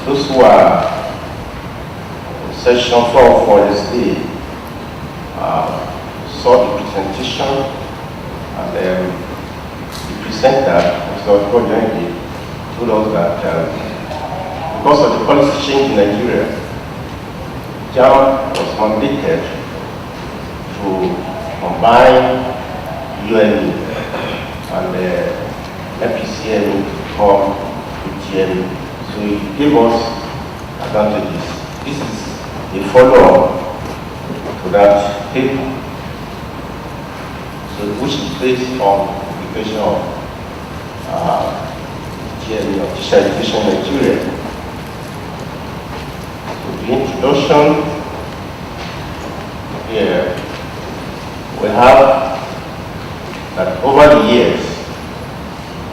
those who are in session 4 for this day saw the presentation, and the presenter, Mr. Okojengi, told us that because of the policy change in Nigeria, JAMB was mandated to combine UNE and FPCM to form UTM. So it gave us advantages. This is a follow-up to that paper, so which is based on the question of TLE, or teacher education in Nigeria. So the introduction here, we have that over the years,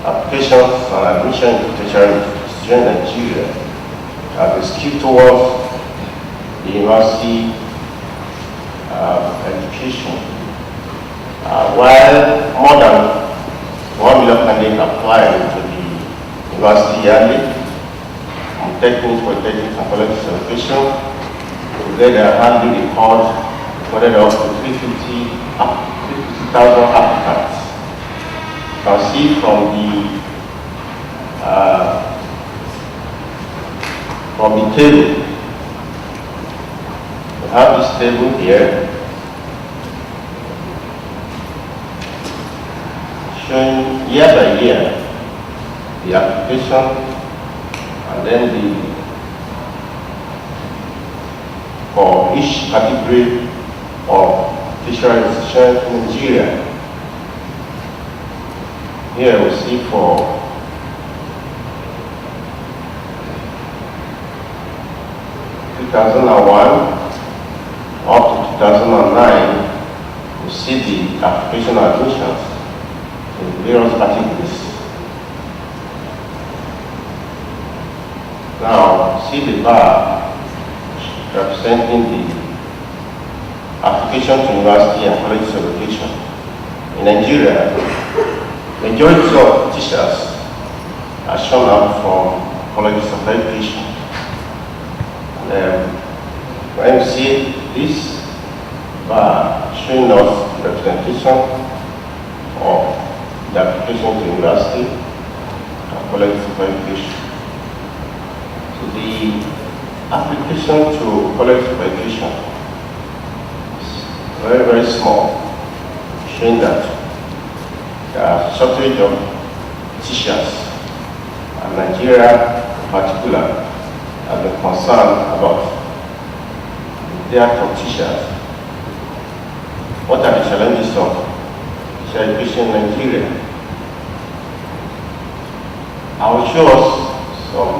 applications and admission into tertiary institutions in Nigeria have been skewed towards the university education. While more than 1 million candidates apply to the university yearly, techniques, polytechnics, and colleges of education, together hardly record recorded up to 350,000 applicants. You can see from the table. We have this table here showing year by year the application, and then for each category of tertiary institution in Nigeria. Here we see for 2001 up to 2009, we see the application admissions in various categories. Now, see the bar representing the application to university and colleges of education. In Nigeria, majority of teachers are shown up from colleges of education. When you see this bar showing us the representation of the application to university and colleges of education. So the application to colleges of education is very, very small, showing that there are shortage of teachers, and Nigeria in particular has been concerned about the dearth of teachers. What are the challenges of teacher education in Nigeria? I will show us some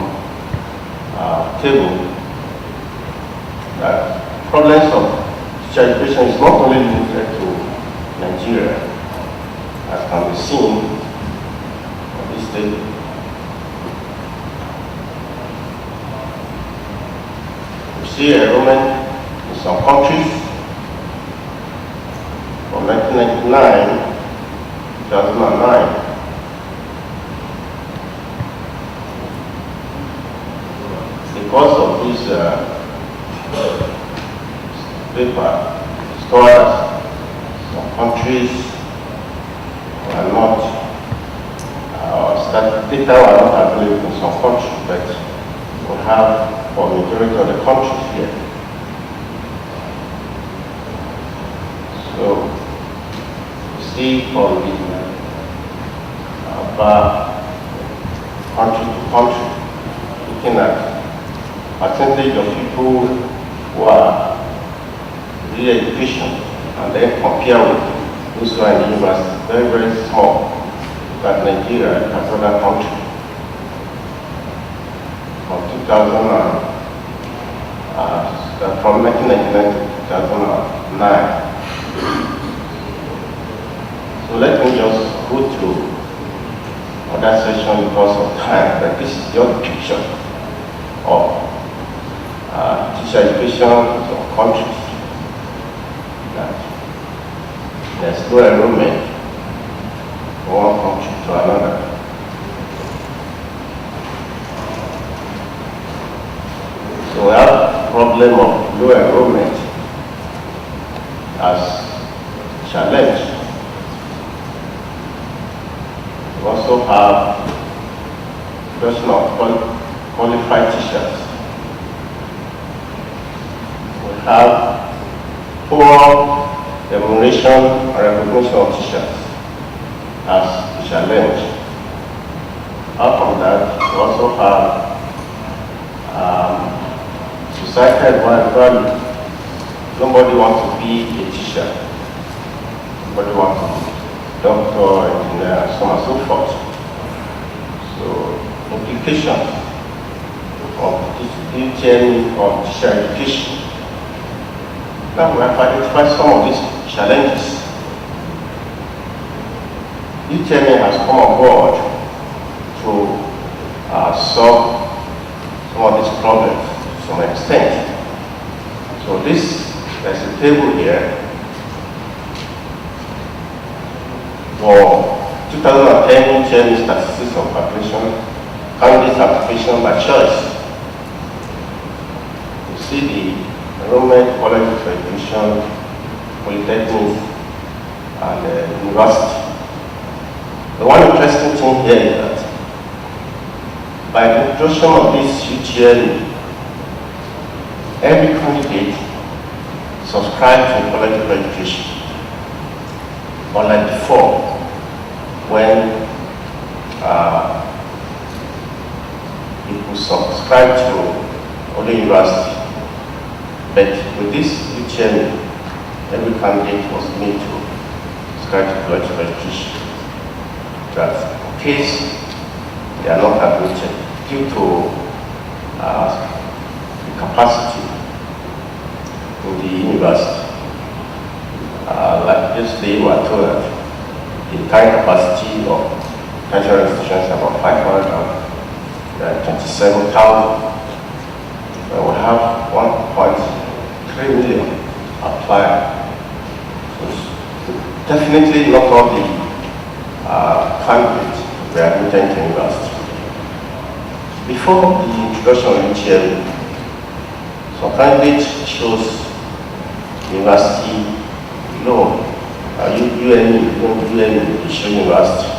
table that problems of teacher education is not only limited to Nigeria, as can be seen on this table. We see enrollment in some countries from 1999 to 2009. Because of this paper, stored some countries are not, data are not available in some countries, but we have for majority of the countries here. So, you see from the country to country, looking at percentage of people who are really education, and then compare with those who are in the university, very, very small. But Nigeria as other countries. From 1999 to 2009. So let me just go through other section because of time, but this is the other picture of teacher education in some countries. That there's no enrollment from one country to another. problem of low enrollment as challenge. We also have question of qualified teachers. We have poor remuneration and recognition of teachers as a challenge. Apart from that, we also have societal value. Nobody wants to be a teacher. Nobody wants to be a doctor, engineer, so on and so forth. So, implications of this journey of teacher education. Now we have identified some of these challenges. This journey has come on board to solve some of these problems to some extent. So there's a table here for 2010 journey statistics of population, candidate application by choice. You see the enrollment, college of education, polytechnics, and university. The one interesting thing here is that by the introduction of this UTL, every candidate subscribed to a college of education. Unlike before, when people subscribe to only university. But with this UTL, every candidate was made to subscribe to college of education. That in case they are not admitted due to the capacity in the university. Like yesterday, we were told that the entire capacity of tertiary institutions is about 527,000. We will have 1.3 million apply. So definitely not all the candidates were admitted to university. Before the introduction of UTL, some candidates chose university loan, UNE, to show university.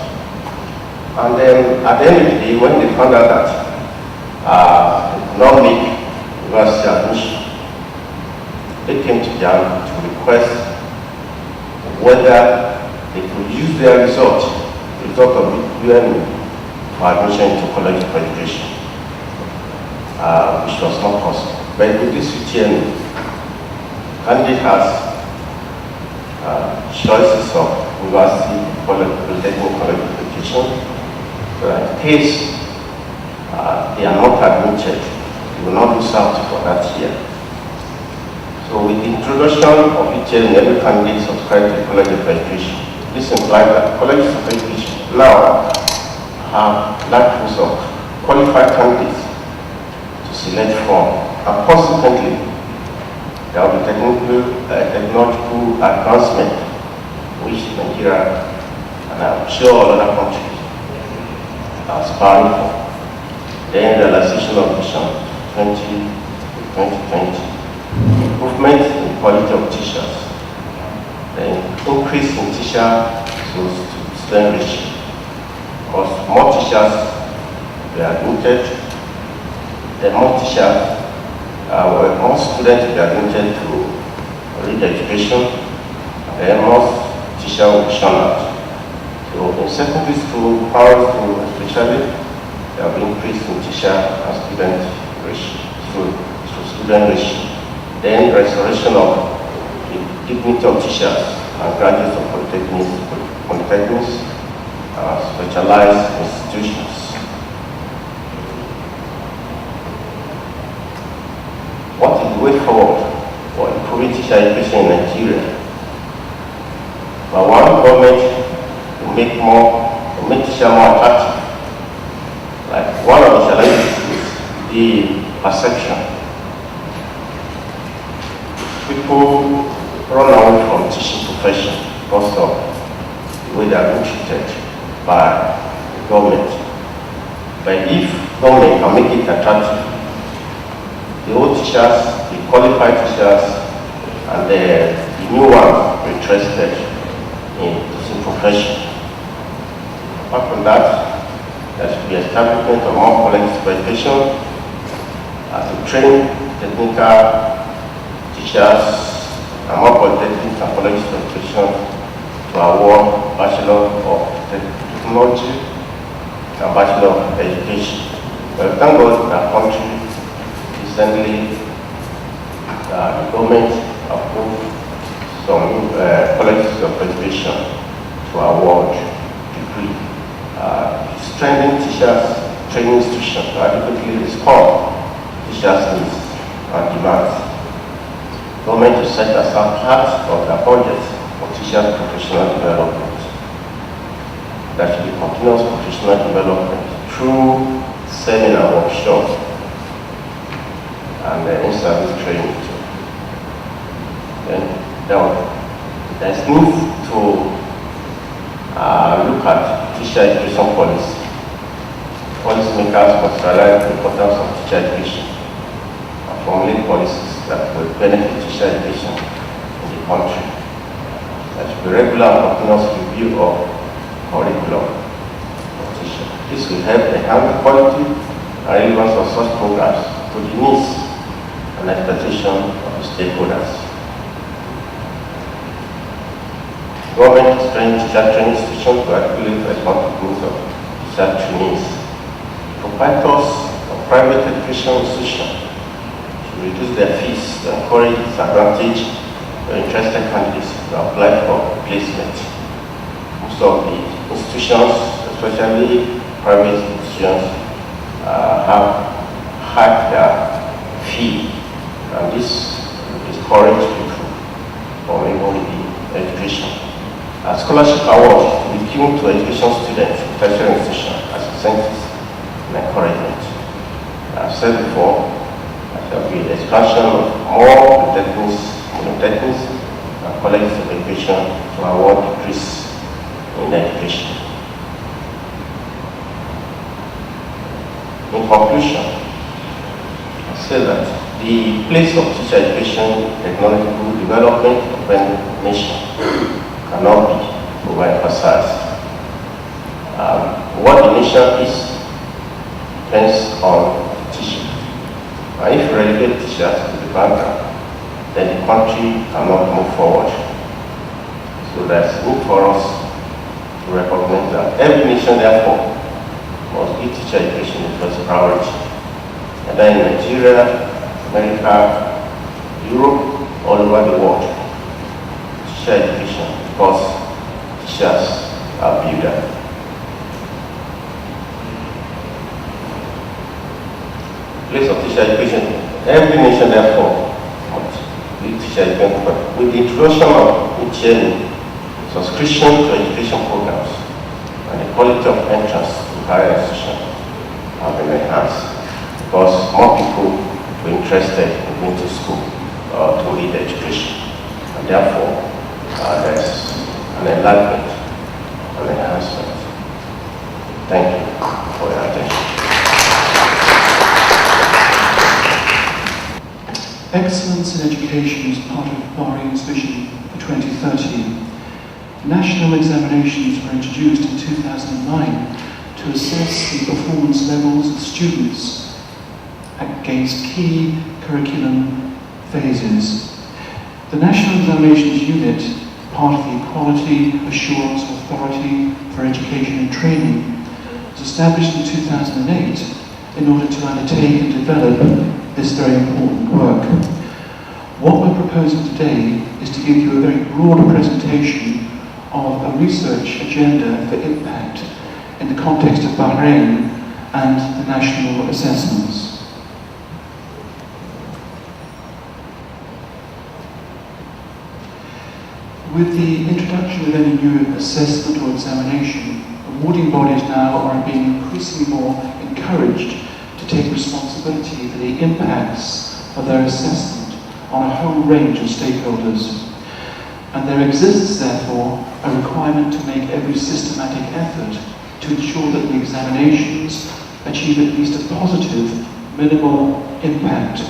And then at the end of the day, when they found out that they could not make university admission, they came to JAM to request whether they could use their result of UNE for admission into college of education, which was not possible. But with this UTL, candidate has choices of university, polytechnic, college of education. So in case they are not admitted, they will not lose out for that year. So with the introduction of UTL, every candidate subscribed to college of education. This implies that colleges of education now have large pools of qualified candidates to select from, and consequently, there will be technological advancement which Nigeria and I'm sure other countries are aspiring for. Then realization of Vision 2020, improvement in quality of teachers, then increase in teacher to student ratio. Because more teachers were admitted, then more teachers more students were admitted to read education, and most teachers will be shown out. So in secondary school, primary school especially, there will be increase in teacher and student ratio. Then restoration of the dignity of teachers and graduates of polytechnics, specialized institutions. What is the way forward for improving teacher education in Nigeria? But one, government to make teacher more attractive. Like one of the challenges is the perception. People run away from teaching profession because of the way they are being treated by the government. But if government can make it attractive, the old teachers, the qualified teachers, and the new ones interested in teaching profession. Apart from that, there should be establishment of more colleges of education to train technical teachers and more polytechnics and colleges of education to award Bachelor of Technology and Bachelor of Education. Well, thank God our country recently the government approved some colleges of education to award degree. Strengthening teachers training institutions to adequately respond to teachers' needs and demands. Government to set aside part of the budget for teachers' professional development. There should be continuous professional development through seminar workshops and in-service training too. Then there's need to look at teacher education policy. Policymakers must realize the importance of teacher education and formulate policies that will benefit teacher education in the country. There should be regular and continuous review of curriculum for teachers. This will help enhance the quality and relevance of such programs to the needs and expectations of the stakeholders. Government is training teacher training institutions to adequately respond to the needs of teacher trainees. Proprietors of private education institutions should reduce their fees to encourage disadvantaged or interested candidates to apply for placement. Most of the institutions, especially private institutions, have had their fee, and this discourages people from even the education. A scholarship award to be given to education students in tertiary institutions as incentives and encouragement. I've said before, there shall be expansion of more polytechnics and colleges of education to award degrees in education. In conclusion, I say that the place of teacher education, technological development of any nation cannot be overemphasized. What the nation is depends on teaching. And if you relegate teachers to the background, then the country cannot move forward. So there's need for us to recognize that every nation, therefore, must give teacher education the first priority. And then in Nigeria, America, Europe, all over the world, teacher education, because teachers are builders. Place of teacher education, every nation therefore must give teacher education. But with the introduction of HN, subscription to education programs, and the quality of entrance to higher institutions have been enhanced because more people were interested in going to school to read education. And therefore, there's an enlargement, an enhancement. Thank you for your attention. Excellence in education is part of Bahrain's vision for 2030. National examinations were introduced in 2009 to assess the performance levels of students against key curriculum phases. The National Examinations Unit, part of the Equality Assurance Authority for Education and Training, was established in 2008 in order to undertake and develop this very important work. What we're proposing today is to give you a very broad presentation of a research agenda for impact in the context of Bahrain and the national assessments. With the introduction of any new assessment or examination, awarding bodies now are being increasingly more encouraged to take responsibility for the impacts of their assessment on a whole range of stakeholders. And there exists, therefore, a requirement to make every systematic effort to ensure that the examinations achieve at least a positive, minimal impact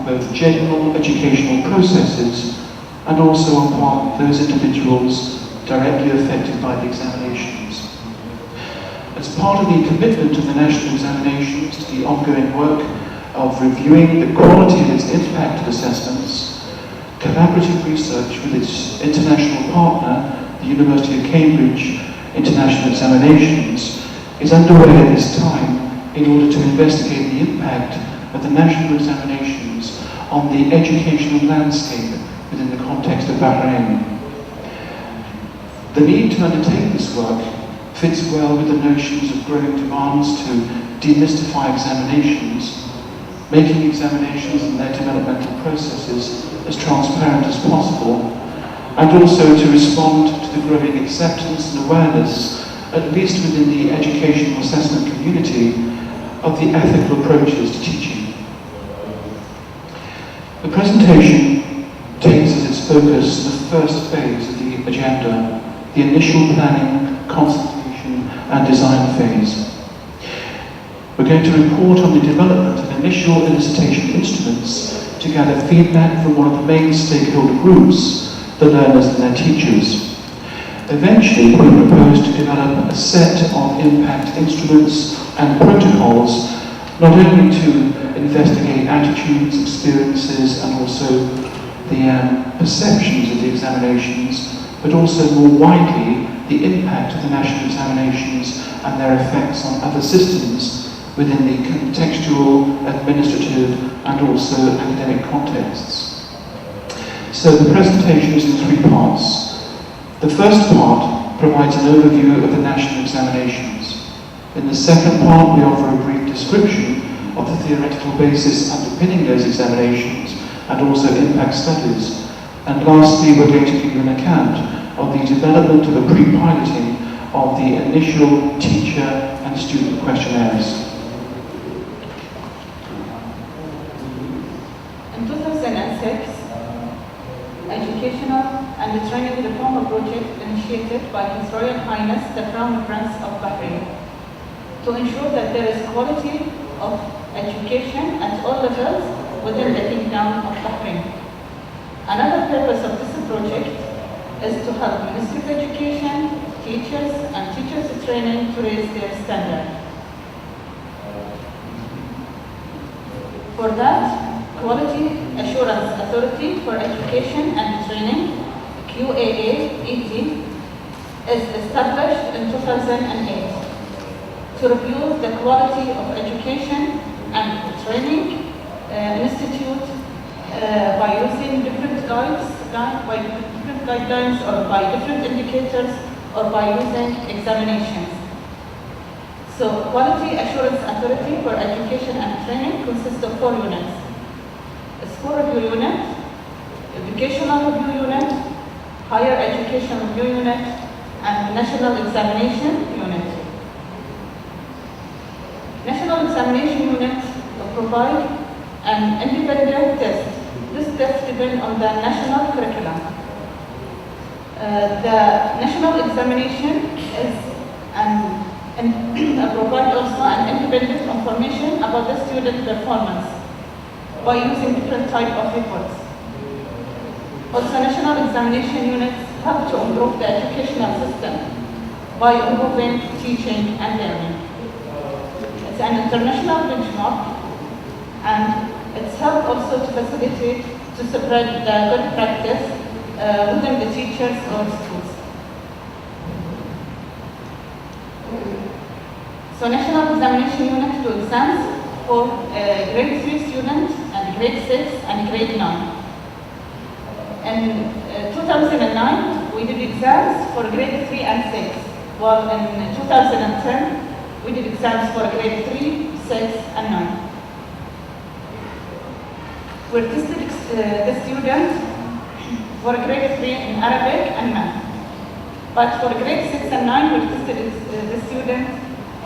upon both general educational processes and also upon those individuals directly affected by the examinations. As part of the commitment of the national examinations to the ongoing work of reviewing the quality of its impact assessments, collaborative research with its international partner, the University of Cambridge International Examinations, is underway at this time in order to investigate the impact of the national examinations on the educational landscape within the context of Bahrain. The need to undertake this work fits well with the notions of growing demands to demystify examinations, making examinations and their developmental processes as transparent as possible, and also to respond to the growing acceptance and awareness, at least within the educational assessment community, of the ethical approaches to teaching. The presentation takes as its focus the first phase of the agenda, the initial planning, consultation and design phase. We're going to report on the development of initial elicitation instruments to gather feedback from one of the main stakeholder groups, the learners and their teachers. Eventually, we propose to develop a set of impact instruments and protocols, not only to investigate attitudes, experiences, and also the perceptions of the examinations, but also more widely the impact of the national examinations and their effects on other systems within the contextual, administrative, and also academic contexts. So the presentation is in three parts. The first part provides an overview of the national examinations. In the second part, we offer a brief description of the theoretical basis underpinning those examinations and also impact studies. And lastly, we're going to give you an account of the development of a pre-piloting of the initial teacher and student questionnaires. In 2006, educational and training reform project initiated by His Royal Highness the Crown Prince of Bahrain to ensure that there is quality of education at all levels within the Kingdom of Bahrain. Another purpose of this project is to help Ministry of Education, teachers and teachers training to raise their standard. For that, Quality Assurance Authority for Education and Training, IAEA, is established in 2008 to review the quality of education and training institute by using different guidelines or by different indicators or by using examinations. So, Quality Assurance Authority for Education and Training consists of 4 units. A School Review Unit, Educational Review Unit, Higher Education Review Unit, and National Examination Unit. National Examination Unit provide an independent test. This test depends on the national curriculum. The national examination is provide also an independent information about the student performance by using different type of reports. Also, national examination units help to improve the educational system by improving teaching and learning. It's an international benchmark, and it's helped also to facilitate to spread the good practice within the teachers or schools. So National Examination Unit do exams for grade 3 students and grade 6 and grade 9. In 2009, we did exams for grade 3 and 6, while in 2010, we did exams for grade 3, 6 and 9. We tested the students for grade 3 in Arabic and math. But for grade 6 and 9, we tested the students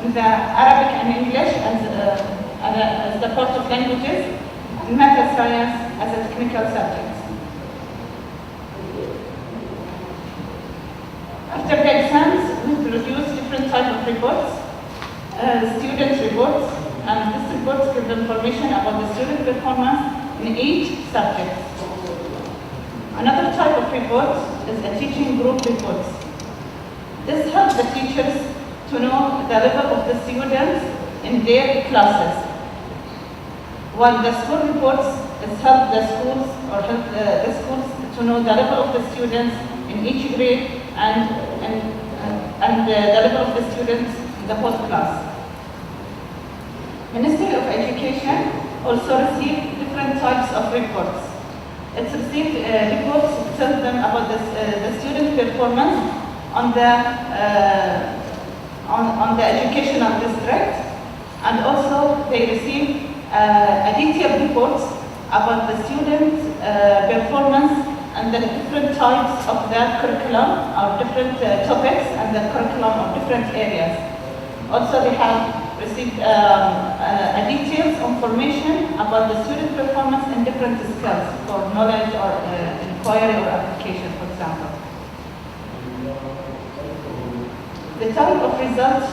in the Arabic and English as the part of languages, and math and science as a technical subjects. After the exams, we produced different types of reports, student reports, and these reports give information about the student performance in each subject. Another type of report is a teaching group report. This helps the teachers to know the level of the students in their classes, while the school reports is help the schools to know the level of the students in each grade and the level of the students in the whole class. Ministry of Education also received different types of reports. It's received reports to tell them about the student performance on the educational district, and also they receive a detailed report about the student performance and the different types of the curriculum or different topics and the curriculum of different areas. Also, they have received a detailed information about the student performance in different skills for knowledge or inquiry or application, for example. The type of results,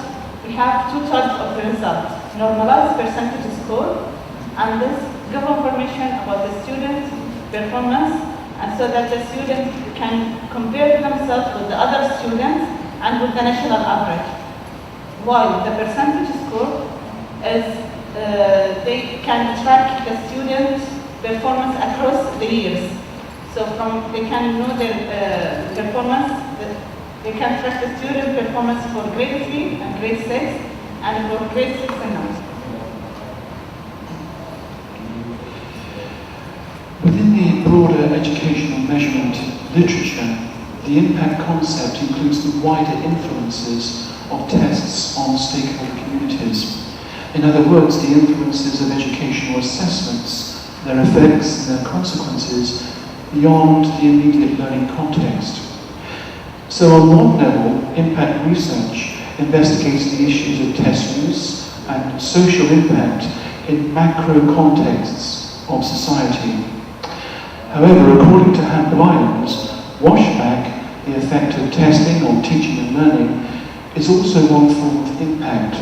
we have two types of results: normalized percentage score, and this give information about the student performance, and so that the students can compare themselves with the other students and with the national average. While the percentage score is they can track the student performance across the years. So they can know their performance. They can track the student performance for grade 3 and grade 6, and for grade 6 and 9. Within the broader educational measurement literature, the impact concept includes the wider influences of tests on stakeholder communities. In other words, the influences of educational assessments, their effects and their consequences beyond the immediate learning context. So on one level, impact research investigates the issues of test use and social impact in macro contexts of society. However, according to Lyons, washback, the effect of testing on teaching and learning, is also one form of impact.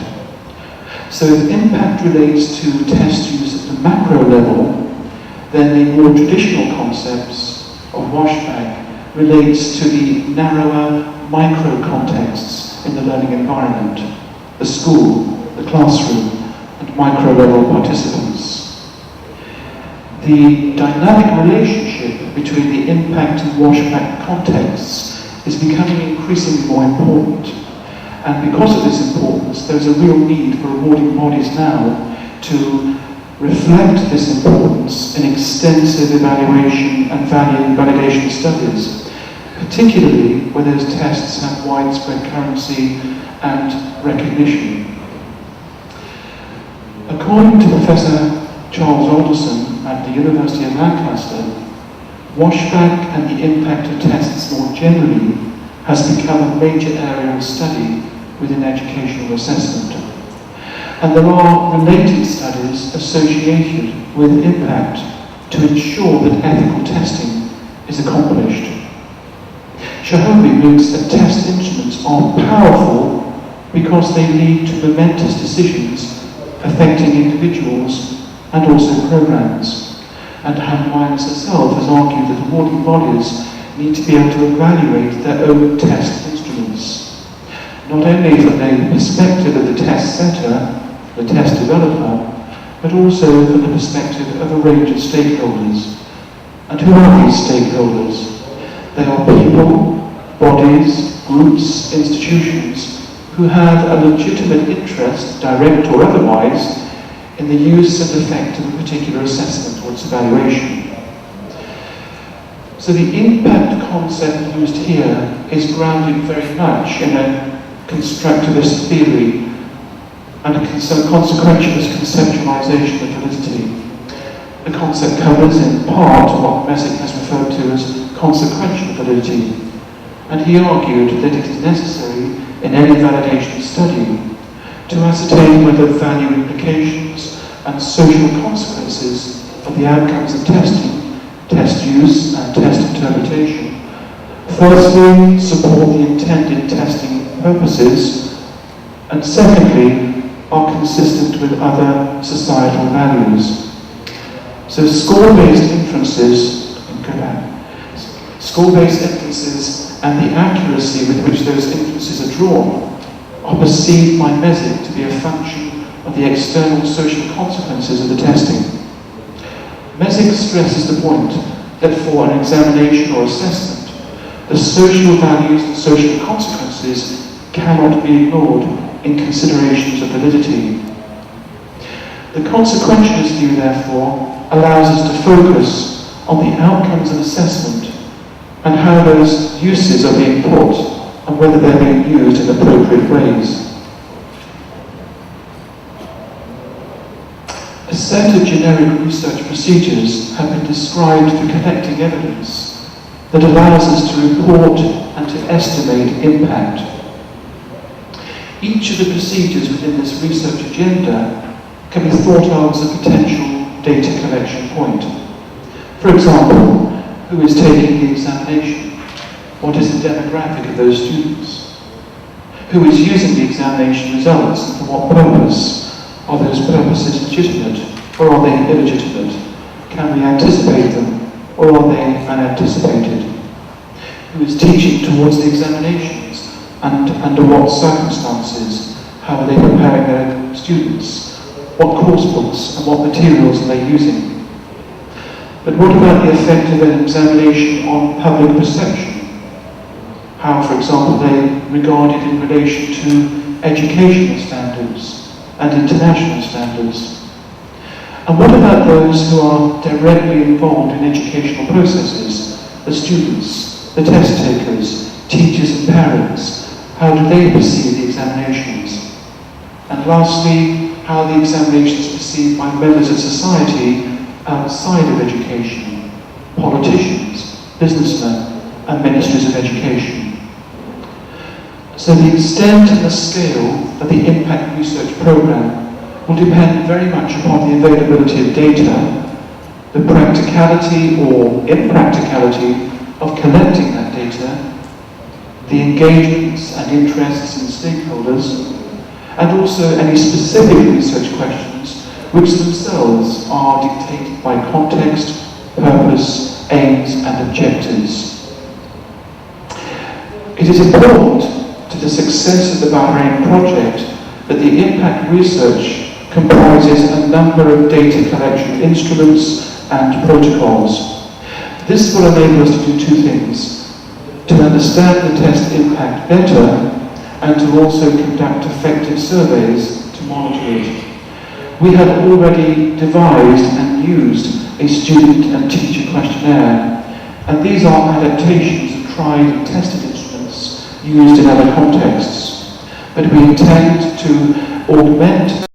So if impact relates to test use at the macro level, then the more traditional concepts of washback relates to the narrower micro contexts in the learning environment, the school, the classroom, and micro-level participants. The dynamic relationship between the impact and washback contexts is becoming increasingly more important. And because of this importance, there's a real need for awarding bodies now to reflect this importance in extensive evaluation and validation studies, particularly where those tests have widespread currency and recognition. According to Professor Charles Alderson at the University of Lancaster, washback and the impact of tests more generally has become a major area of study within educational assessment. And there are related studies associated with impact to ensure that ethical testing is accomplished. Shahobi notes that test instruments are powerful because they lead to momentous decisions affecting individuals and also programs. And Lyons herself has argued that awarding bodies need to be able to evaluate their own test instruments, not only from the perspective of the test setter, the test developer, but also from the perspective of a range of stakeholders. And who are these stakeholders? They are people, bodies, groups, institutions who have a legitimate interest, direct or otherwise, in the use and effect of a particular assessment or its evaluation. So the impact concept used here is grounded very much in a constructivist theory and a consequentialist conceptualization of validity. The concept covers in part what Messick has referred to as consequential validity, and he argued that it is necessary in any validation study to ascertain whether value implications and social consequences of the outcomes of testing, test use and test interpretation, firstly support the intended testing purposes, and secondly are consistent with other societal values. So score-based inferences, score-based inferences and the accuracy with which those inferences are drawn are perceived by MESIC to be a function of the external social consequences of the testing. MESIC stresses the point that for an examination or assessment, the social values and social consequences cannot be ignored in considerations of validity. The consequentialist view, therefore, allows us to focus on the outcomes of assessment and how those uses are being put and whether they're being used in appropriate ways. A set of generic research procedures have been described for collecting evidence that allows us to report and to estimate impact. Each of the procedures within this research agenda can be thought of as a potential data collection point. For example, who is taking the examination? What is the demographic of those students? Who is using the examination results and for what purpose? Are those purposes legitimate or are they illegitimate? Can we anticipate them or are they unanticipated? Who is teaching towards the examinations and under what circumstances? How are they preparing their students? What course books and what materials are they using? But what about the effect of an examination on public perception? How, for example, they regarded in relation to educational standards and international standards? And what about those who are directly involved in educational processes? The students, the test takers, teachers and parents. How do they perceive the examinations? And lastly, how the examinations are perceived by members of society outside of education, politicians, businessmen, and ministries of education. So the extent and the scale of the impact research program will depend very much upon the availability of data, the practicality or impracticality of collecting that data, the engagements and interests in stakeholders, and also any specific research questions which themselves are dictated by context, purpose, aims and objectives. It is important to the success of the Bahrain project that the impact research comprises a number of data collection instruments and protocols. This will enable us to do two things: to understand the test impact better and to also conduct effective surveys to monitor it. We have already devised and used a student and teacher questionnaire, and these are adaptations of tried and tested instruments used in other contexts. But we intend to augment